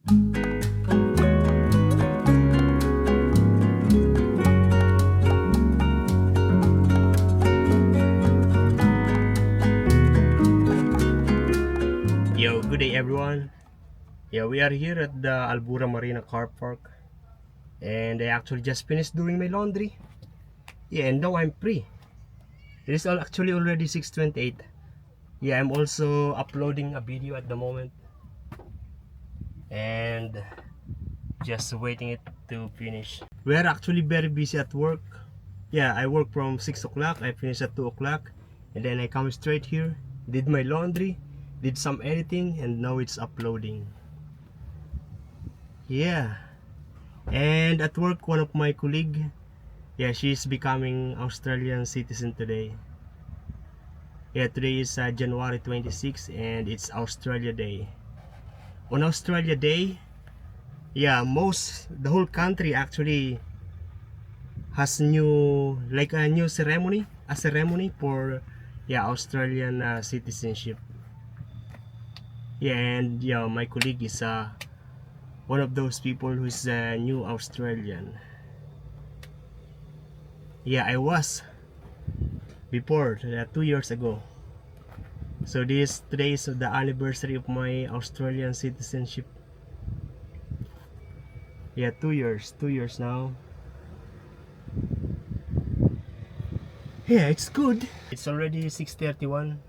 Yo, good day everyone. Yeah, we are here at the Albura Marina Car Park, and I actually just finished doing my laundry. Yeah, and now I'm free. It is all actually already 6:28. Yeah, I'm also uploading a video at the moment and just waiting it to finish. We are actually very busy at work. Yeah, I work from 6 o'clock, I finish at 2 o'clock, and then I come straight here, did my laundry, did some editing, and now it's uploading. Yeah. And at work, one of my colleague, yeah, she's becoming Australian citizen today. Yeah, today is January 26 and it's Australia Day. On Australia Day, yeah, the whole country actually has a new ceremony, a ceremony for, yeah, Australian citizenship. Yeah, and yeah, my colleague is one of those people who's a new Australian. Yeah, I was before 2 years ago. So today is the anniversary of my Australian citizenship. Yeah, 2 years now. Yeah, it's good. It's already 6:31.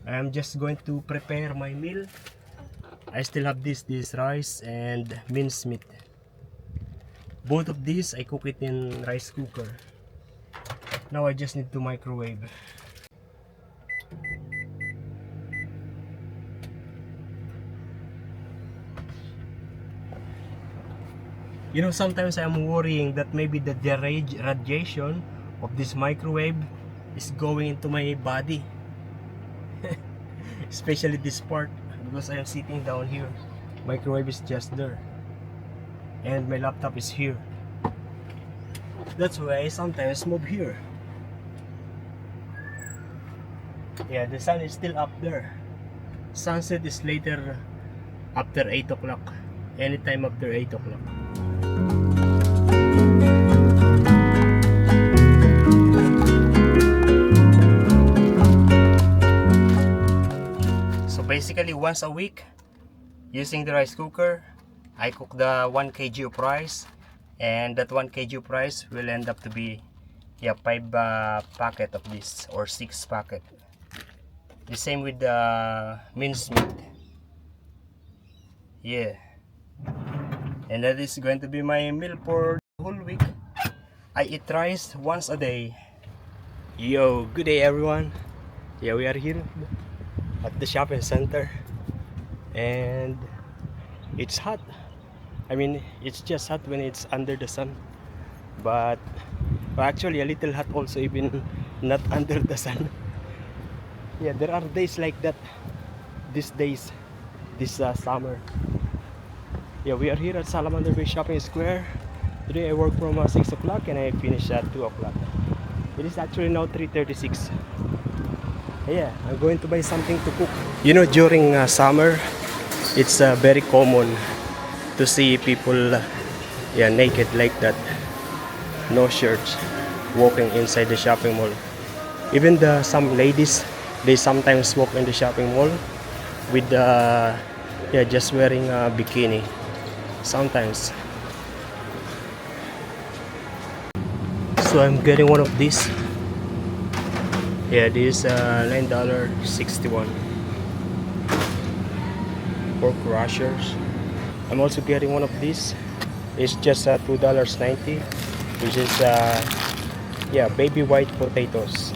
I'm just going to prepare my meal. I still have this rice and minced meat. Both of these I cook it in rice cooker. Now I just need to microwave. You know, sometimes I'm worrying that maybe the radiation of this microwave is going into my body. Especially this part, because I am sitting down here. Microwave is just there. And my laptop is here. That's why I sometimes move here. Yeah, the sun is still up there. Sunset is later after 8 o'clock. Anytime after 8 o'clock. So basically once a week, using the rice cooker, I cook the 1 kg of rice, and that 1 kg of rice will end up to be, yeah, 5 packet of this, or 6 packet. The same with the minced meat. Yeah, and that is going to be my meal for the whole week. I eat rice once a day. Yo, good day everyone. Yeah, we are here at the shopping center, and it's hot. I mean, it's just hot when it's under the sun, but actually a little hot also even not under the sun. Yeah, there are days like that. These days, this summer. Yeah, we are here at Salamander Bay Shopping Square. Today I work from 6 o'clock and I finish at 2 o'clock. It is actually now 3:36. Yeah, I'm going to buy something to cook. You know, during summer, it's very common to see people yeah, naked like that, no shirts, walking inside the shopping mall. Even some ladies, they sometimes walk in the shopping mall with yeah, just wearing a bikini sometimes. So I'm getting one of these. Yeah, this $9.61 pork rashers. I'm also getting one of these. It's just $2.90, which is yeah, baby white potatoes.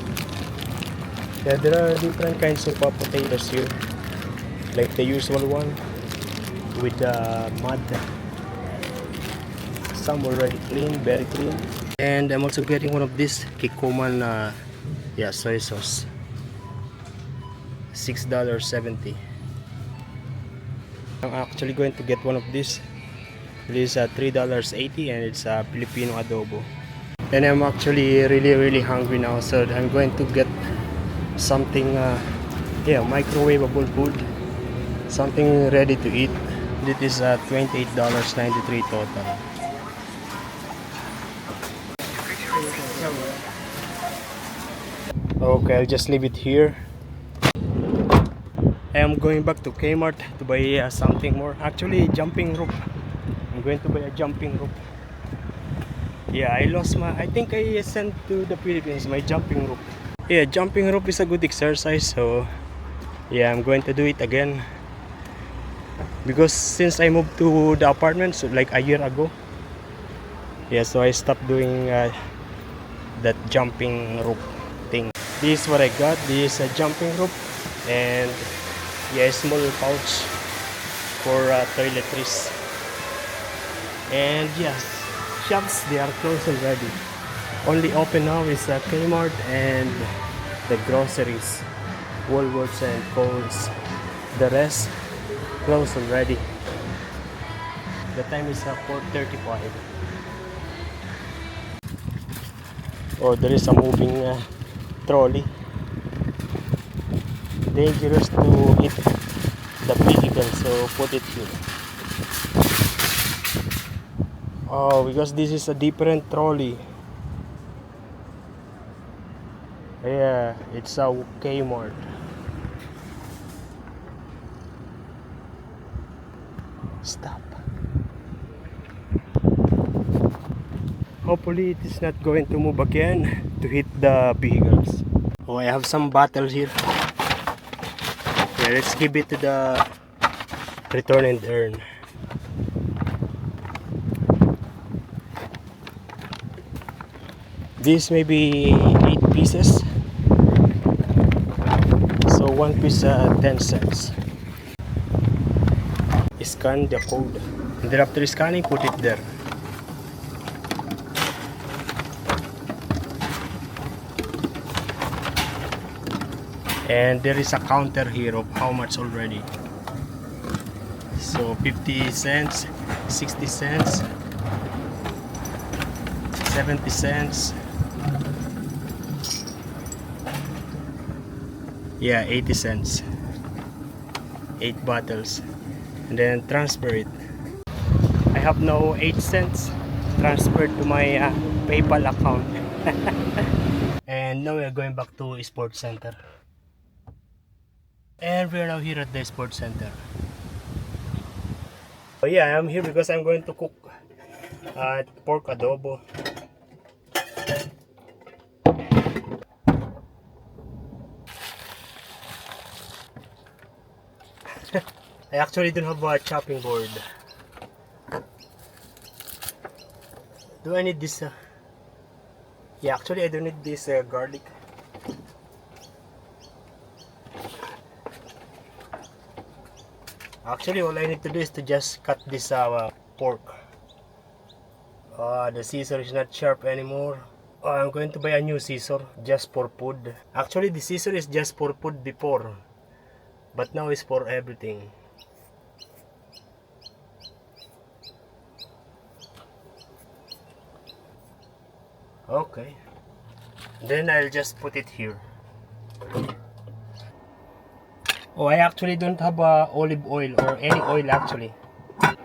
Yeah, there are different kinds of potatoes here, like the usual one with mud. Some already clean, very clean. And I'm also getting one of these Kikkoman yeah, soy sauce. $6.70. I'm actually going to get one of these. It is $3.80 and it's a Filipino adobo. And I'm actually really hungry now, so I'm going to get something yeah, microwavable food, something ready to eat. This is $28.93 total. Okay, I'll just leave it here. I am going back to Kmart to buy something more. Actually, jumping rope. I'm going to buy a jumping rope. Yeah, I lost my. I think I sent to the Philippines my jumping rope. Yeah, jumping rope is a good exercise. So, yeah, I'm going to do it again. Because since I moved to the apartment, so like a year ago. Yeah, so I stopped doing that jumping rope thing. This is what I got. This is a jumping rope and yeah, a small pouch for toiletries. And yes, shops, they are closed already. Only open now is Kmart and the groceries, Woolworths and Kohl's. The rest closed already. The time is 4:35. Oh, there is a moving trolley. Dangerous to hit the vehicle, so put it here. Oh, because this is a different trolley. Yeah, it's a Kmart. Stop. Hopefully it is not going to move again to hit the vehicles. Oh, I have some bottles here. Yeah, let's give it to the return and earn. This may be 8 pieces. So one piece 10 cents. Scan the code. And then after scanning, put it there. And there is a counter here of how much already. So 50 cents, 60 cents, 70 cents. Yeah, 80 cents. 8 bottles. And then transfer it. I have now 8 cents transferred to my PayPal account. And now we are going back to Sports Center. And we are now here at the Sports Center. Oh yeah, I'm here because I'm going to cook pork adobo. I actually don't have a chopping board. Do I need this? Yeah, actually I don't need this garlic. Actually, all I need to do is to just cut this pork. The scissor is not sharp anymore. I'm going to buy a new scissor just for food. Actually, the scissor is just for food before, but now it's for everything. Okay. Then I'll just put it here. Oh, I actually don't have olive oil or any oil actually. I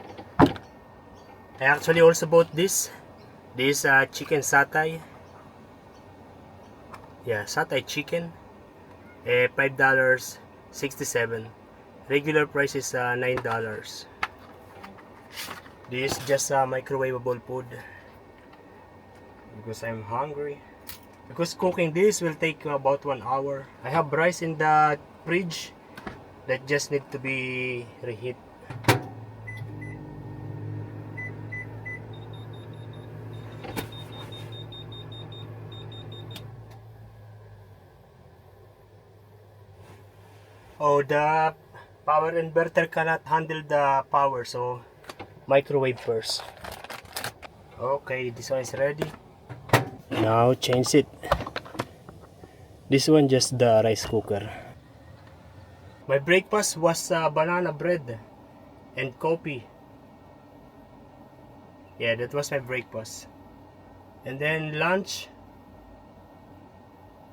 actually also bought this. This chicken satay. Yeah, satay chicken. $5.67. Regular price is $9. This is just microwavable food because I'm hungry. Because cooking this will take about 1 hour. I have rice in the fridge that just need to be reheat. Oh, the power inverter cannot handle the power, so microwave first. Okay, this one is ready. Now change it. This one just the rice cooker. My breakfast was banana bread and coffee. Yeah, that was my breakfast. And then lunch,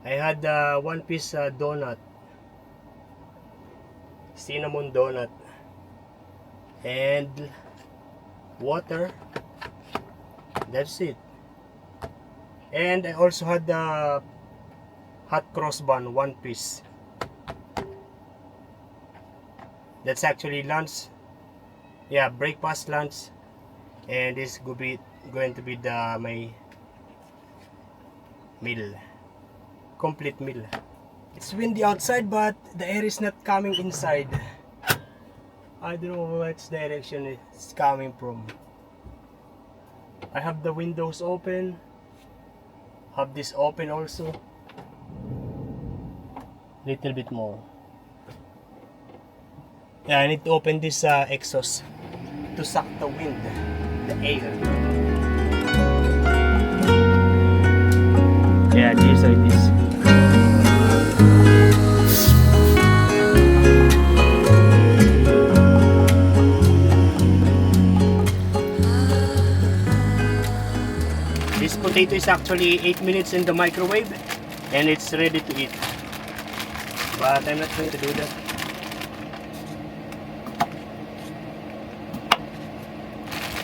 I had one piece donut, cinnamon donut. and water. That's it. And I also had the hot cross bun, 1 piece. That's actually lunch. Yeah, breakfast, lunch, and this will be going to be my meal, complete meal. It's windy outside, but the air is not coming inside. I don't know which direction it's coming from. I have the windows open, have this open also, little bit more. Yeah, I need to open this exhaust to suck the wind, the air. Yeah, this is how it is. This potato is actually 8 minutes in the microwave and it's ready to eat. But I'm not going to do that.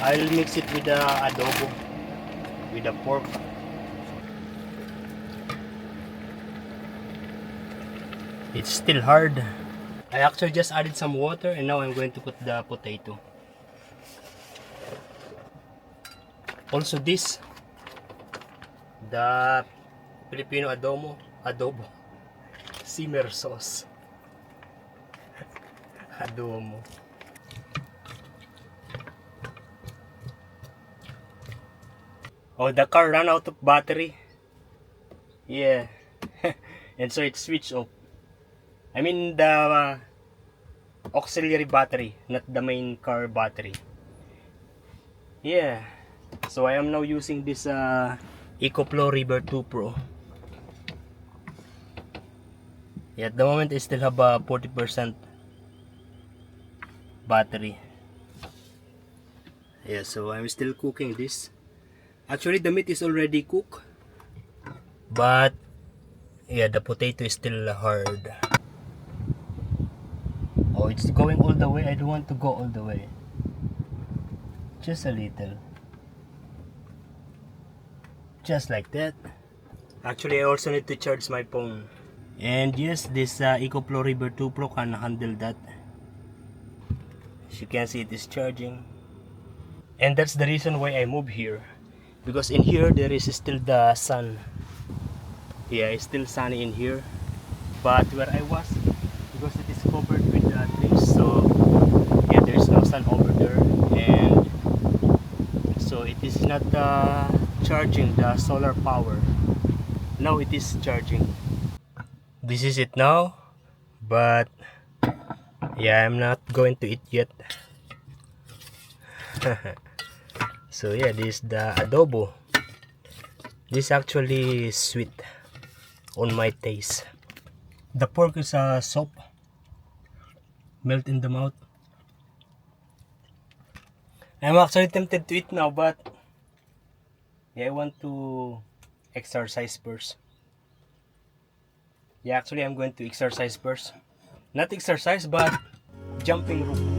I'll mix it with the adobo, with the pork. It's still hard. I actually just added some water and now I'm going to put the potato. Also this, the Filipino adobo, simmer sauce. Adobo. Oh, the car ran out of battery. Yeah. And so it switched off. I mean the auxiliary battery, not the main car battery. Yeah. So I am now using this EcoFlow River 2 Pro. Yeah, at the moment I still have a 40% battery. Yeah, so I'm still cooking this. Actually, the meat is already cooked, but yeah, the potato is still hard. Oh, it's going all the way. I don't want to go all the way. Just a little. Just like that. Actually, I also need to charge my phone. And yes, this EcoFlow River 2 Pro can handle that. As you can see, it is charging. And that's the reason why I moved here. Because in here, there is still the sun. Yeah, it's still sunny in here. But where I was, because it is covered with trees, so yeah, there's no sun over there. And so it is not charging the solar power. Now it is charging. This is it now, but yeah, I'm not going to eat yet. So yeah, this is the adobo. This actually is sweet on my taste. The pork is soft, melt in the mouth. I'm actually tempted to eat now, but yeah, I want to exercise first. Yeah, actually I'm going to exercise first. Not exercise, but jumping rope.